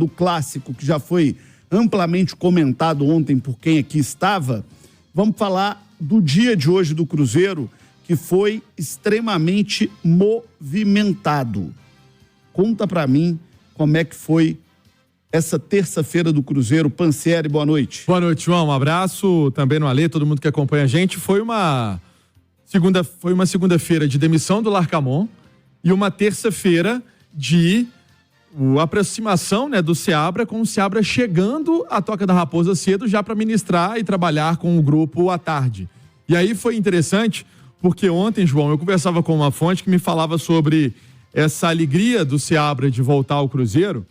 do clássico, que já foi amplamente comentado ontem por quem aqui estava, vamos falar do dia de hoje do Cruzeiro, que foi extremamente movimentado. Conta pra mim como é que foi essa terça-feira do Cruzeiro. Pansieri, boa noite. Boa noite, João. Um abraço também no Alê, todo mundo que acompanha a gente. Foi uma segunda-feira de demissão do Larcamon e uma terça-feira de aproximação, né, do Seabra, com o Seabra chegando à Toca da Raposa cedo já para ministrar e trabalhar com o grupo à tarde. E aí foi interessante porque ontem, João, eu conversava com uma fonte que me falava sobre essa alegria do Seabra de voltar ao Cruzeiro.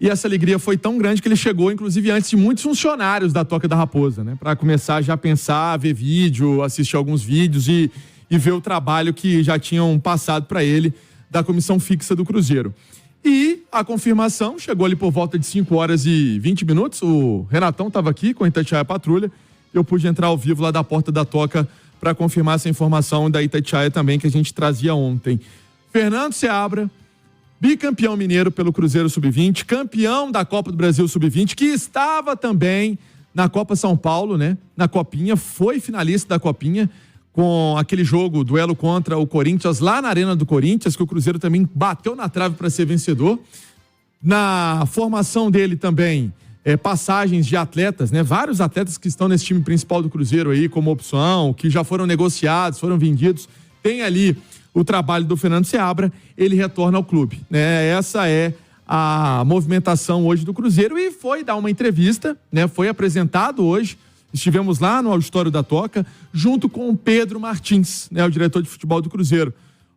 E essa alegria foi tão grande que ele chegou, inclusive, antes de muitos funcionários da Toca da Raposa, né? Para começar já a pensar, ver vídeo, assistir alguns vídeos e ver o trabalho que já tinham passado para ele da comissão fixa do Cruzeiro. E a confirmação chegou ali por volta de 5 horas e 20 minutos. O Renatão estava aqui com a Itatiaia Patrulha. Eu pude entrar ao vivo lá da porta da Toca para confirmar essa informação da Itatiaia também que a gente trazia ontem. Fernando Seabra, bicampeão mineiro pelo Cruzeiro Sub-20, campeão da Copa do Brasil Sub-20, que estava também na Copa São Paulo, né? Na Copinha, foi finalista da Copinha, com aquele jogo, duelo contra o Corinthians, lá na Arena do Corinthians, que o Cruzeiro também bateu na trave para ser vencedor. Na formação dele também, passagens de atletas, né? Vários atletas que estão nesse time principal do Cruzeiro aí, como opção, que já foram negociados, foram vendidos. Tem ali o trabalho do Fernando Seabra, ele retorna ao clube, né? Essa é a movimentação hoje do Cruzeiro e foi dar uma entrevista, né? Foi apresentado hoje, estivemos lá no auditório da Toca, junto com o Pedro Martins, né? O diretor de futebol do Cruzeiro.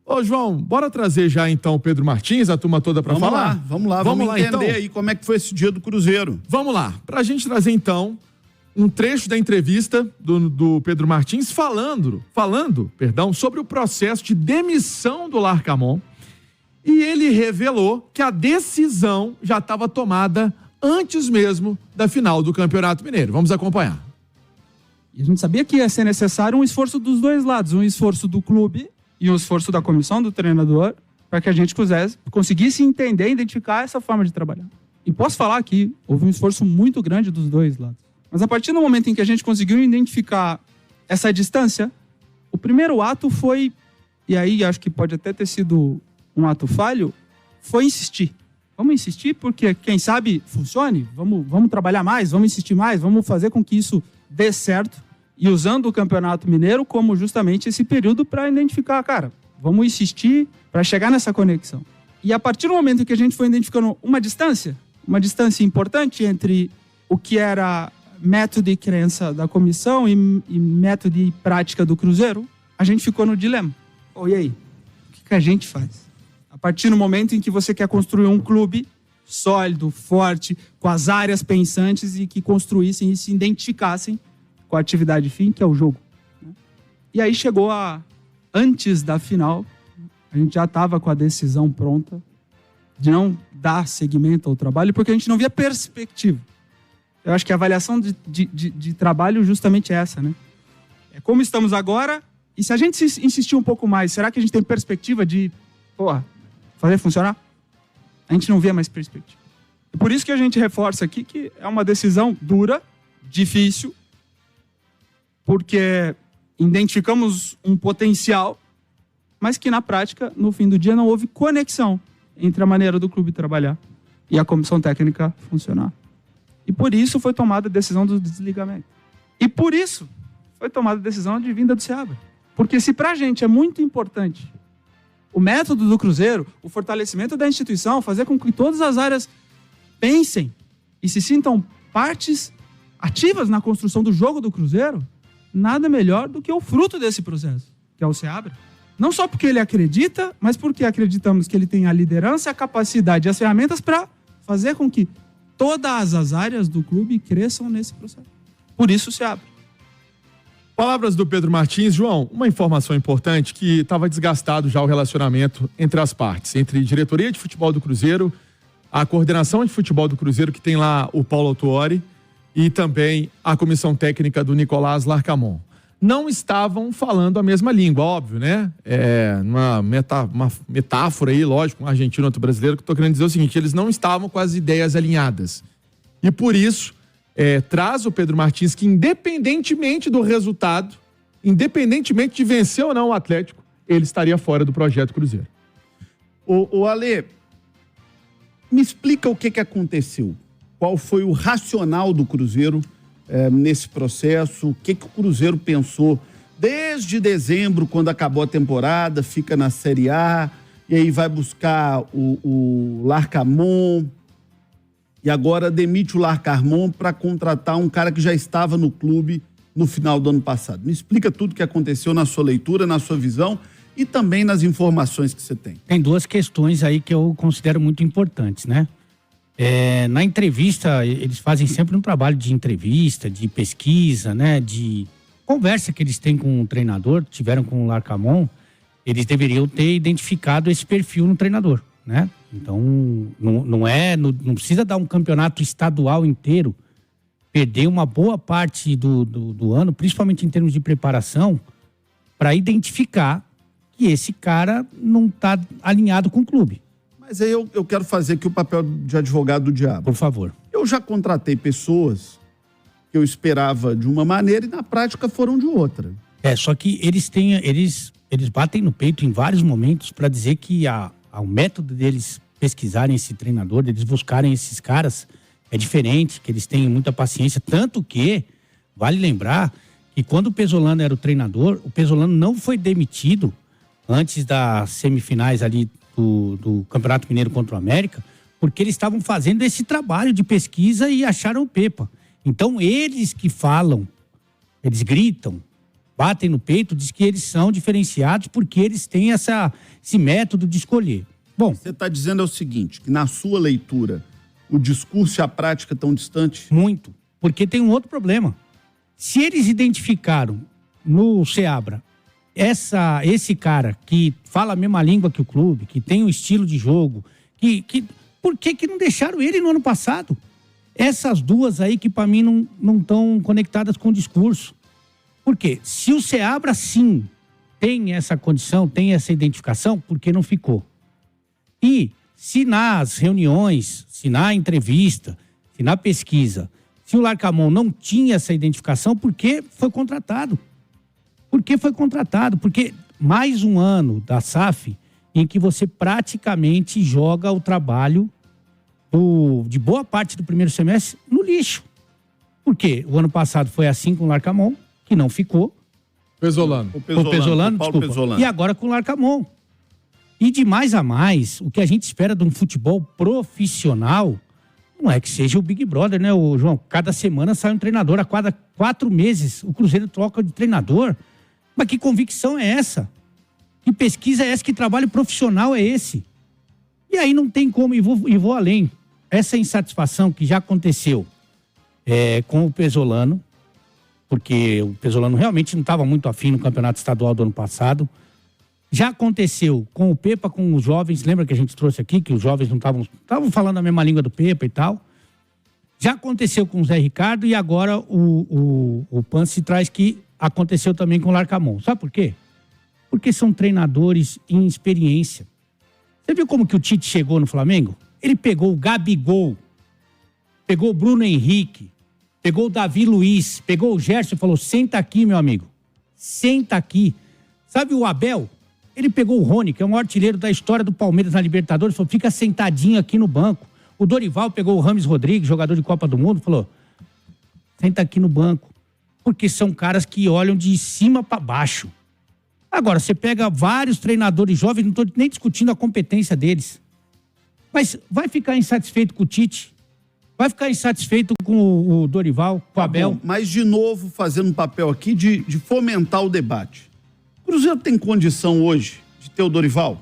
Ô, João, bora trazer já então o Pedro Martins, a turma toda para falar? Vamos lá, vamos entender então aí como é que foi esse dia do Cruzeiro. Vamos lá, pra gente trazer então um trecho da entrevista do Pedro Martins falando, sobre o processo de demissão do Larcamon, e ele revelou que a decisão já estava tomada antes mesmo da final do Campeonato Mineiro. Vamos acompanhar. E a gente sabia que ia ser necessário um esforço dos dois lados, um esforço do clube e um esforço da comissão, do treinador, para que a gente conseguisse entender e identificar essa forma de trabalhar. E posso falar que houve um esforço muito grande dos dois lados. Mas a partir do momento em que a gente conseguiu identificar essa distância, o primeiro ato foi, e aí acho que pode até ter sido um ato falho, foi insistir. Vamos insistir porque, quem sabe, funcione. Vamos trabalhar mais, vamos insistir mais, vamos fazer com que isso dê certo. E usando o Campeonato Mineiro como justamente esse período para identificar, cara, vamos insistir para chegar nessa conexão. E a partir do momento em que a gente foi identificando uma distância importante entre o que era método e crença da comissão e método e prática do Cruzeiro, a gente ficou no dilema. E aí? O que a gente faz? A partir do momento em que você quer construir um clube sólido, forte, com as áreas pensantes e que construíssem e se identificassem com a atividade fim, que é o jogo. E aí chegou antes da final, a gente já estava com a decisão pronta de não dar seguimento ao trabalho, porque a gente não via perspectiva. Eu acho que a avaliação de trabalho justamente é essa, né? É como estamos agora, e se a gente insistir um pouco mais, será que a gente tem perspectiva de, fazer funcionar? A gente não vê mais perspectiva. E por isso que a gente reforça aqui que é uma decisão dura, difícil, porque identificamos um potencial, mas que na prática, no fim do dia, não houve conexão entre a maneira do clube trabalhar e a comissão técnica funcionar. E por isso foi tomada a decisão do desligamento. E por isso foi tomada a decisão de vinda do Seabra. Porque se pra gente é muito importante o método do Cruzeiro, o fortalecimento da instituição, fazer com que todas as áreas pensem e se sintam partes ativas na construção do jogo do Cruzeiro, nada melhor do que o fruto desse processo, que é o Seabra. Não só porque ele acredita, mas porque acreditamos que ele tem a liderança, a capacidade e as ferramentas para fazer com que todas as áreas do clube cresçam nesse processo. Por isso se abre. Palavras do Pedro Martins. João, uma informação importante, que estava desgastado já o relacionamento entre as partes, entre diretoria de futebol do Cruzeiro, a coordenação de futebol do Cruzeiro, que tem lá o Paulo Autuori, e também a comissão técnica do Nicolás Larcamon. não estavam falando a mesma língua, óbvio, né? Uma metáfora aí, lógico, um argentino e outro brasileiro, que eu tô querendo dizer o seguinte, eles não estavam com as ideias alinhadas. E por isso, traz o Pedro Martins, que independentemente do resultado, independentemente de vencer ou não o Atlético, ele estaria fora do projeto Cruzeiro. Ô Ale, me explica o que aconteceu. Qual foi o racional do Cruzeiro nesse processo? O que o Cruzeiro pensou desde dezembro, quando acabou a temporada, fica na Série A, e aí vai buscar o Larcamon, e agora demite o Larcamon para contratar um cara que já estava no clube no final do ano passado. Me explica tudo o que aconteceu na sua leitura, na sua visão e também nas informações que você tem. Tem duas questões aí que eu considero muito importantes, né? Na entrevista, eles fazem sempre um trabalho de entrevista, de pesquisa, né? De conversa que eles têm com o treinador, tiveram com o Larcamon, eles deveriam ter identificado esse perfil no treinador, né? Então, não precisa dar um campeonato estadual inteiro, perder uma boa parte do ano, principalmente em termos de preparação, para identificar que esse cara não está alinhado com o clube. Mas aí eu quero fazer aqui o papel de advogado do diabo. Por favor. Eu já contratei pessoas que eu esperava de uma maneira e na prática foram de outra. Só que eles batem no peito em vários momentos para dizer que o método deles pesquisarem esse treinador, deles buscarem esses caras, é diferente, que eles têm muita paciência. Tanto que, vale lembrar, que quando o Pesolano era o treinador, o Pesolano não foi demitido antes das semifinais ali do Campeonato Mineiro contra o América, porque eles estavam fazendo esse trabalho de pesquisa e acharam o Pepa. Então, eles que falam, eles gritam, batem no peito, diz que eles são diferenciados porque eles têm esse método de escolher. Bom, você está dizendo é o seguinte, que na sua leitura, o discurso e a prática estão distantes? Muito, porque tem um outro problema. Se eles identificaram no Seabra esse cara que fala a mesma língua que o clube, que tem um estilo de jogo, por que não deixaram ele no ano passado? Essas duas aí que para mim não estão conectadas com o discurso. Por quê? Se o Seabra sim tem essa condição, tem essa identificação, por que não ficou? E se nas reuniões, se na entrevista, se na pesquisa, se o Larcamon não tinha essa identificação, por que foi contratado? Por que foi contratado? Porque mais um ano da SAF em que você praticamente joga o trabalho de boa parte do primeiro semestre no lixo. Por quê? O ano passado foi assim com o Larcamon, que não ficou. Pesolano. O Pesolano, desculpa. Pesolano. E agora com o Larcamon. E de mais a mais, o que a gente espera de um futebol profissional não é que seja o Big Brother, né, João? Cada semana sai um treinador, a cada 4 meses o Cruzeiro troca de treinador. Mas que convicção é essa? Que pesquisa é essa? Que trabalho profissional é esse? E aí não tem como, e vou além. Essa insatisfação que já aconteceu com o Pesolano, porque o Pesolano realmente não estava muito afim no campeonato estadual do ano passado. Já aconteceu com o Pepa, com os jovens, lembra que a gente trouxe aqui, que os jovens não estavam falando a mesma língua do Pepa e tal. Já aconteceu com o Zé Ricardo e agora o Pance traz que aconteceu também com o Larcamon. Sabe por quê? Porque são treinadores em experiência. Você viu como que o Tite chegou no Flamengo? Ele pegou o Gabigol, pegou o Bruno Henrique, pegou o Davi Luiz, pegou o Gerson e falou, senta aqui, meu amigo, senta aqui. Sabe o Abel? Ele pegou o Rony, que é um artilheiro da história do Palmeiras na Libertadores, falou, fica sentadinho aqui no banco. O Dorival pegou o Rames Rodrigues, jogador de Copa do Mundo, falou, senta aqui no banco. Porque são caras que olham de cima para baixo. Agora, você pega vários treinadores jovens, não estou nem discutindo a competência deles. Mas vai ficar insatisfeito com o Tite? Vai ficar insatisfeito com o Dorival, com o Abel? Bom, mas, de novo, fazendo um papel aqui de fomentar o debate. O Cruzeiro tem condição hoje de ter o Dorival?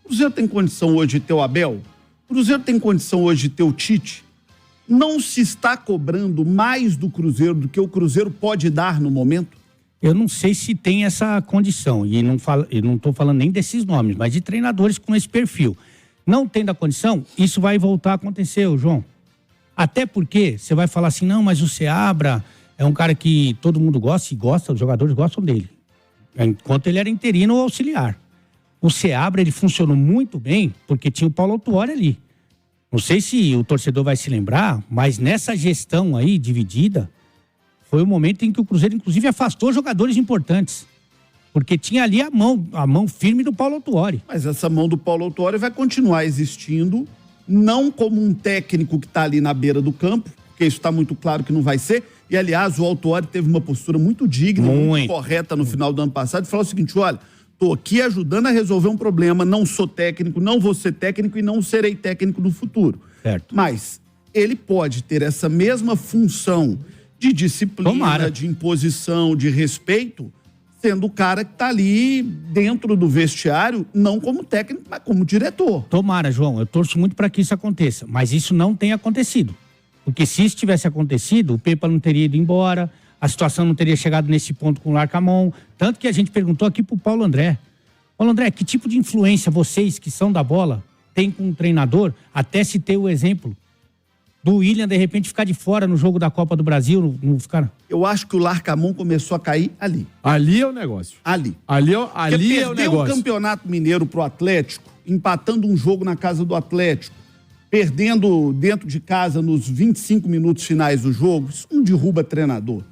O Cruzeiro tem condição hoje de ter o Abel? O Cruzeiro tem condição hoje de ter o Tite? Não se está cobrando mais do Cruzeiro do que o Cruzeiro pode dar no momento? Eu não sei se tem essa condição, e não estou falando nem desses nomes, mas de treinadores com esse perfil. Não tendo a condição, isso vai voltar a acontecer, João. Até porque você vai falar assim, não, mas o Seabra É um cara que todo mundo gosta, os jogadores gostam dele. Enquanto ele era interino ou auxiliar. O Seabra, ele funcionou muito bem porque tinha o Paulo Autuori ali. Não sei se o torcedor vai se lembrar, mas nessa gestão aí, dividida, foi o momento em que o Cruzeiro, inclusive, afastou jogadores importantes. Porque tinha ali a mão firme do Paulo Autuori. Mas essa mão do Paulo Autuori vai continuar existindo, não como um técnico que está ali na beira do campo, porque isso está muito claro que não vai ser. E, aliás, o Autuori teve uma postura muito digna, muito correta no final do ano passado, e falou o seguinte, olha, estou aqui ajudando a resolver um problema, não sou técnico, não vou ser técnico e não serei técnico no futuro. Certo. Mas ele pode ter essa mesma função de disciplina, de imposição, de respeito, sendo o cara que está ali dentro do vestiário, não como técnico, mas como diretor. Tomara, João, eu torço muito para que isso aconteça, mas isso não tem acontecido. Porque se isso tivesse acontecido, o Pepa não teria ido embora, a situação não teria chegado nesse ponto com o Larcamon. Tanto que a gente perguntou aqui pro Paulo André. Paulo André, que tipo de influência vocês, que são da bola, têm com o treinador? Até se ter o exemplo do William, de repente, ficar de fora no jogo da Copa do Brasil. Não ficar... Eu acho que o Larcamon começou a cair ali. Ali é o negócio. Ali é o negócio. Perdeu o Campeonato Mineiro pro Atlético, empatando um jogo na casa do Atlético, perdendo dentro de casa nos 25 minutos finais do jogo, isso não derruba treinador.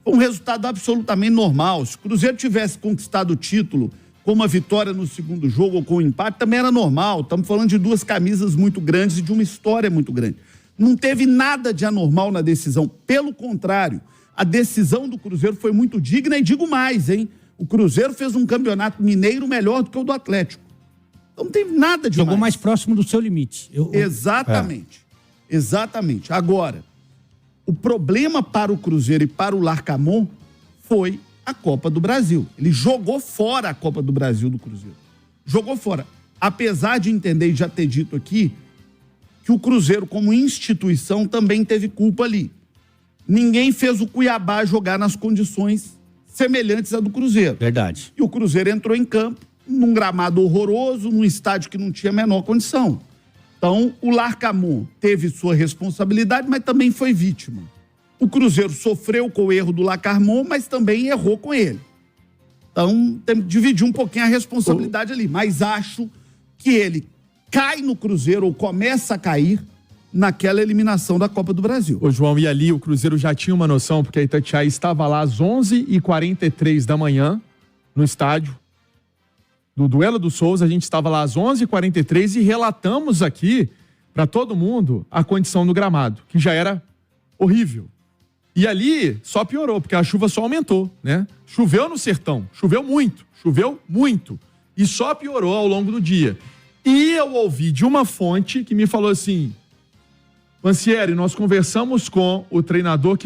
Foi um resultado absolutamente normal. Se o Cruzeiro tivesse conquistado o título com uma vitória no segundo jogo ou com um empate, também era normal. Estamos falando de duas camisas muito grandes e de uma história muito grande. Não teve nada de anormal na decisão. Pelo contrário, a decisão do Cruzeiro foi muito digna e digo mais, hein? O Cruzeiro fez um campeonato mineiro melhor do que o do Atlético. Então não teve nada de Jogou mais próximo do seu limite. Exatamente. Exatamente. Agora, o problema para o Cruzeiro e para o Larcamon foi a Copa do Brasil. Ele jogou fora a Copa do Brasil do Cruzeiro. Jogou fora. Apesar de entender e já ter dito aqui que o Cruzeiro, como instituição, também teve culpa ali. Ninguém fez o Cuiabá jogar nas condições semelhantes à do Cruzeiro. Verdade. E o Cruzeiro entrou em campo num gramado horroroso, num estádio que não tinha a menor condição. Então, o Larcamon teve sua responsabilidade, mas também foi vítima. O Cruzeiro sofreu com o erro do Larcamon, mas também errou com ele. Então, tem que dividir um pouquinho a responsabilidade ali. Mas acho que ele cai no Cruzeiro, ou começa a cair, naquela eliminação da Copa do Brasil. Ô, João, e ali o Cruzeiro já tinha uma noção, porque a Itatiaia estava lá às 11h43 da manhã, no estádio, no Duelo do Souza. A gente estava lá às 11h43 e relatamos aqui para todo mundo a condição do gramado, que já era horrível. E ali só piorou, porque a chuva só aumentou, né? Choveu no sertão, choveu muito, e só piorou ao longo do dia. E eu ouvi de uma fonte que me falou assim: Pansieri, nós conversamos com o treinador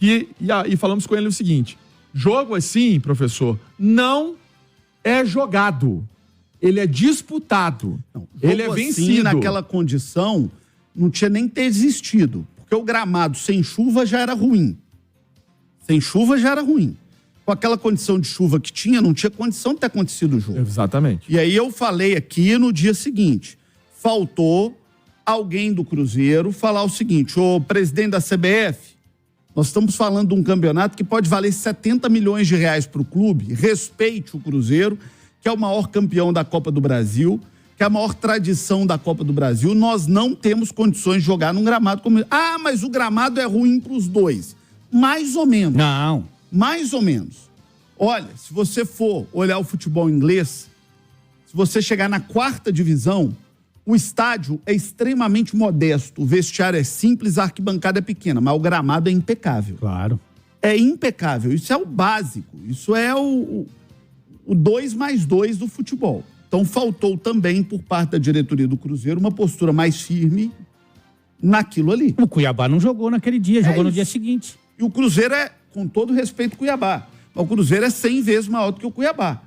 e falamos com ele o seguinte: jogo assim, professor, não é jogado. Ele é disputado. Não, ele é vencido. Assim, naquela condição, não tinha nem ter existido. Porque o gramado sem chuva já era ruim. Com aquela condição de chuva que tinha, não tinha condição de ter acontecido o jogo. Exatamente. E aí eu falei aqui no dia seguinte, faltou alguém do Cruzeiro falar o seguinte: ô presidente da CBF, nós estamos falando de um campeonato que pode valer 70 milhões de reais para o clube, respeite o Cruzeiro, que é o maior campeão da Copa do Brasil, que é a maior tradição da Copa do Brasil, nós não temos condições de jogar num gramado como esse. Ah, mas o gramado é ruim para os dois. Mais ou menos. Não. Mais ou menos. Olha, se você for olhar o futebol inglês, se você chegar na 4ª divisão, o estádio é extremamente modesto, o vestiário é simples, a arquibancada é pequena, mas o gramado é impecável. Claro. É impecável, isso é o básico, isso é o 2+2 do futebol. Então faltou também, por parte da diretoria do Cruzeiro, uma postura mais firme naquilo ali. O Cuiabá não jogou naquele dia, jogou no dia seguinte. E o Cruzeiro é, com todo respeito, o Cuiabá. O Cruzeiro é 100 vezes maior do que o Cuiabá.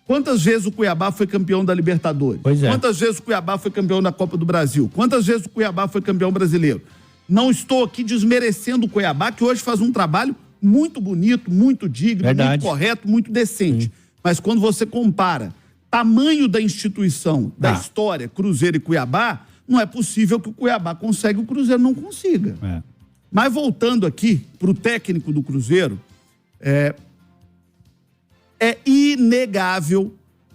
Quantas vezes o Cuiabá foi campeão da Libertadores? Pois é. Quantas vezes o Cuiabá foi campeão da Copa do Brasil? Quantas vezes o Cuiabá foi campeão brasileiro? Não estou aqui desmerecendo o Cuiabá, que hoje faz um trabalho muito bonito, muito digno, Verdade. muito correto, muito decente. Mas quando você compara tamanho da instituição, da história, Cruzeiro e Cuiabá, não é possível que o Cuiabá consiga e o Cruzeiro não consiga. Mas voltando aqui para o técnico do Cruzeiro, é inegável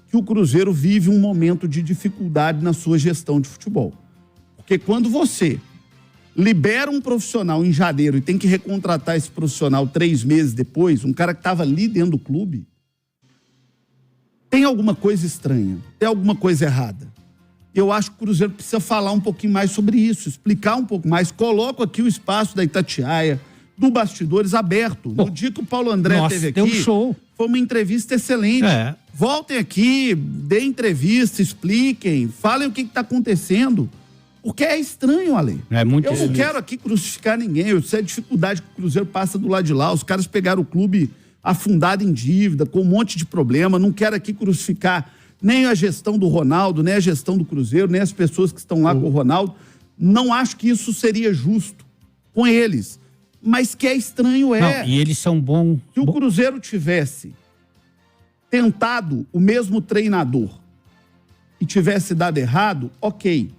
que o Cruzeiro vive um momento de dificuldade na sua gestão de futebol. Porque quando você libera um profissional em janeiro e tem que recontratar esse profissional 3 meses depois, um cara que estava ali dentro do clube, tem alguma coisa estranha, tem alguma coisa errada. Eu acho que o Cruzeiro precisa falar um pouquinho mais sobre isso, explicar um pouco mais. Coloco aqui o espaço da Itatiaia, do Bastidores aberto. No dia que o Paulo André esteve aqui, deu um show. Foi uma entrevista excelente. Voltem aqui, deem entrevista, expliquem, falem o que está acontecendo. Porque é estranho, Ale. Eu não quero aqui crucificar ninguém. Eu sei a dificuldade que o Cruzeiro passa do lado de lá. Os caras pegaram o clube afundado em dívida, com um monte de problema. Não quero aqui crucificar nem a gestão do Ronaldo, nem a gestão do Cruzeiro, nem as pessoas que estão lá com o Ronaldo. Não acho que isso seria justo com eles. Mas que é estranho Não, e eles são bons. Se o Cruzeiro tivesse tentado o mesmo treinador e tivesse dado errado, ok.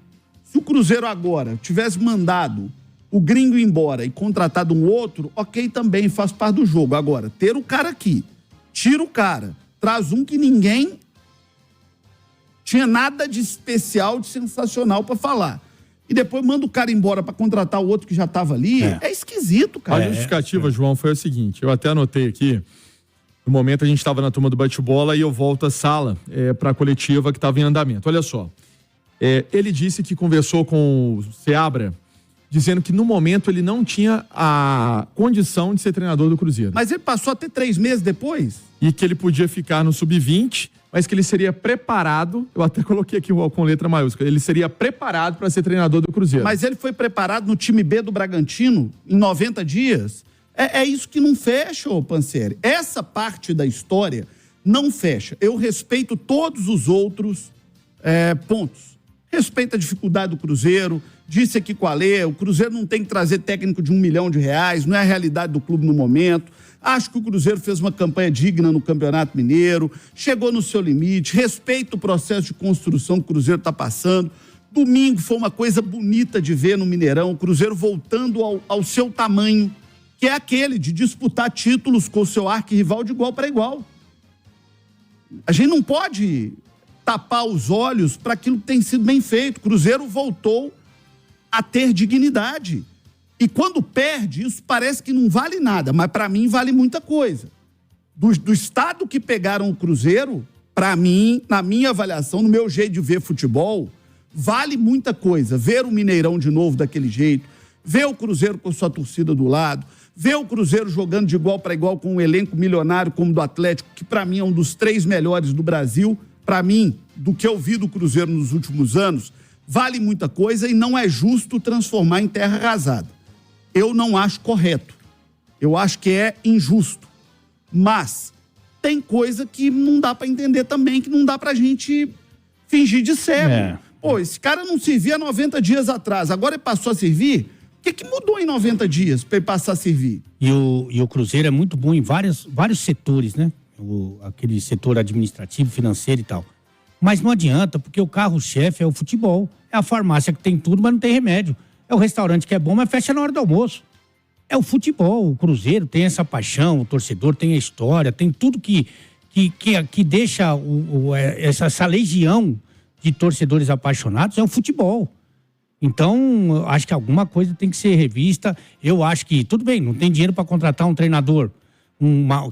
Se o Cruzeiro agora tivesse mandado o gringo embora e contratado um outro, ok também, faz parte do jogo. Agora, ter o cara aqui, tira o cara, traz um que ninguém tinha nada de especial, de sensacional para falar. E depois manda o cara embora para contratar o outro que já estava ali. É esquisito, cara. A justificativa, João, foi o seguinte. Eu até anotei aqui. No momento a gente estava na turma do bate-bola e eu volto à sala para a coletiva que estava em andamento. Olha só. Ele disse que conversou com o Seabra, dizendo que no momento ele não tinha a condição de ser treinador do Cruzeiro. Mas ele passou a ter 3 meses depois? E que ele podia ficar no sub-20, mas que ele seria preparado, eu até coloquei aqui com letra maiúscula, ele seria preparado para ser treinador do Cruzeiro. Mas ele foi preparado no time B do Bragantino em 90 dias? É isso que não fecha, ô Pansieri. Essa parte da história não fecha. Eu respeito todos os outros pontos. Respeito a dificuldade do Cruzeiro, disse aqui com a Alê, o Cruzeiro não tem que trazer técnico de R$1 milhão, não é a realidade do clube no momento. Acho que o Cruzeiro fez uma campanha digna no Campeonato Mineiro, chegou no seu limite, respeito o processo de construção que o Cruzeiro está passando. Domingo foi uma coisa bonita de ver no Mineirão, o Cruzeiro voltando ao seu tamanho, que é aquele de disputar títulos com o seu arquirrival de igual para igual. A gente não pode tapar os olhos para aquilo que tem sido bem feito. O Cruzeiro voltou a ter dignidade. E quando perde, isso parece que não vale nada, mas para mim vale muita coisa. Do estado que pegaram o Cruzeiro, para mim, na minha avaliação, no meu jeito de ver futebol, vale muita coisa. Ver o Mineirão de novo daquele jeito, ver o Cruzeiro com sua torcida do lado, ver o Cruzeiro jogando de igual para igual com um elenco milionário como o do Atlético, que para mim é um dos 3 melhores do Brasil. Para mim, do que eu vi do Cruzeiro nos últimos anos, vale muita coisa e não é justo transformar em terra arrasada. Eu não acho correto. Eu acho que é injusto. Mas tem coisa que não dá para entender também, que não dá pra gente fingir de cego. Pô, esse cara não servia 90 dias atrás, agora ele passou a servir? O que mudou em 90 dias para ele passar a servir? E o Cruzeiro é muito bom em vários setores, né? Aquele setor administrativo, financeiro e tal. Mas não adianta, porque o carro-chefe é o futebol. É a farmácia que tem tudo, mas não tem remédio. É o restaurante que é bom, mas fecha na hora do almoço. É o futebol. O Cruzeiro tem essa paixão, o torcedor tem a história, tem tudo que deixa essa legião de torcedores apaixonados, é o futebol. Então, acho que alguma coisa tem que ser revista. Eu acho que, tudo bem, não tem dinheiro para contratar um treinador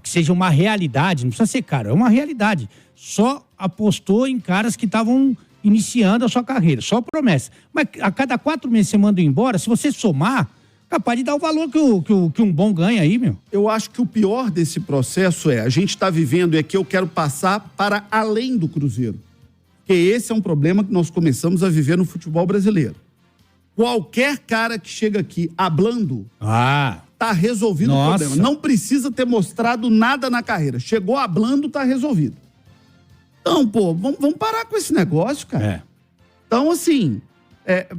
que seja uma realidade, não precisa ser caro, é uma realidade. Só apostou em caras que estavam iniciando a sua carreira, só promessa. Mas a cada 4 meses você manda embora, se você somar, capaz de dar o valor que um bom ganha aí, meu. Eu acho que o pior desse processo a gente está vivendo, que eu quero passar para além do Cruzeiro. Porque esse é um problema que nós começamos a viver no futebol brasileiro. Qualquer cara que chega aqui hablando, tá resolvido o problema. Não precisa ter mostrado nada na carreira. Chegou hablando, tá resolvido. Então, pô, vamos parar com esse negócio, cara. Então, assim,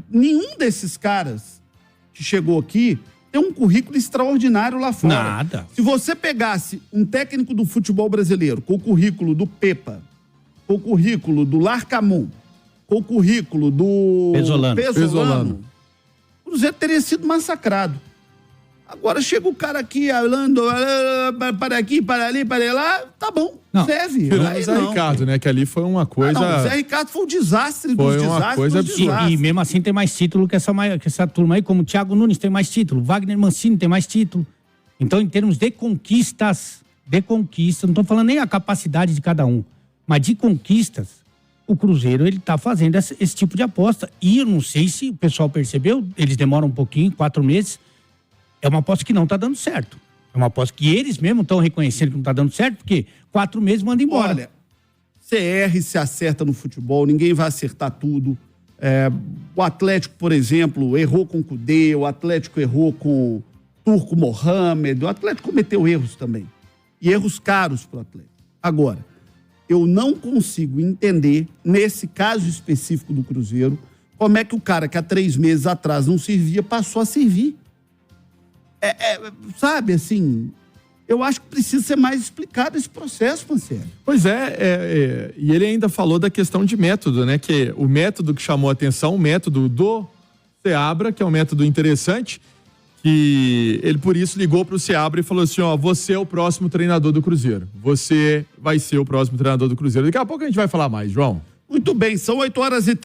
nenhum desses caras que chegou aqui tem um currículo extraordinário lá fora. Nada. Se você pegasse um técnico do futebol brasileiro com o currículo do Pepa, com o currículo do Larcamon, com o currículo do Pesolano, o Cruzeiro teria sido massacrado. Agora chega o cara aqui falando para aqui, para ali, para lá, tá bom, Não. serve. Tirando Aí o Zé não. Ricardo, né? Que ali foi uma coisa... Não, o Zé Ricardo foi um desastre Foi dos uma desastres coisa dos absurda. desastres. E mesmo assim tem mais título que essa turma aí, como o Thiago Nunes tem mais título, Wagner Mancini tem mais título. Então, em termos de conquistas, não estou falando nem a capacidade de cada um, mas de conquistas, o Cruzeiro, ele tá fazendo esse tipo de aposta. E eu não sei se o pessoal percebeu, eles demoram um pouquinho, 4 meses, é uma aposta que não tá dando certo. É uma aposta que eles mesmos estão reconhecendo que não tá dando certo, porque 4 meses manda embora. Olha, CR se acerta no futebol, ninguém vai acertar tudo. O Atlético, por exemplo, errou com o Cudê, o Atlético errou com o Turco Mohamed, o Atlético cometeu erros também. E erros caros pro Atlético. Agora, eu não consigo entender, nesse caso específico do Cruzeiro, como é que o cara que há 3 meses atrás não servia, passou a servir. Sabe, assim, eu acho que precisa ser mais explicado esse processo, Pansieri. Pois e ele ainda falou da questão de método, né? Que o método que chamou a atenção, o método do Seabra, que é um método interessante, que ele por isso ligou pro Seabra e falou assim, ó, você é o próximo treinador do Cruzeiro. Você vai ser o próximo treinador do Cruzeiro. Daqui a pouco a gente vai falar mais, João. Muito bem, são 8h30.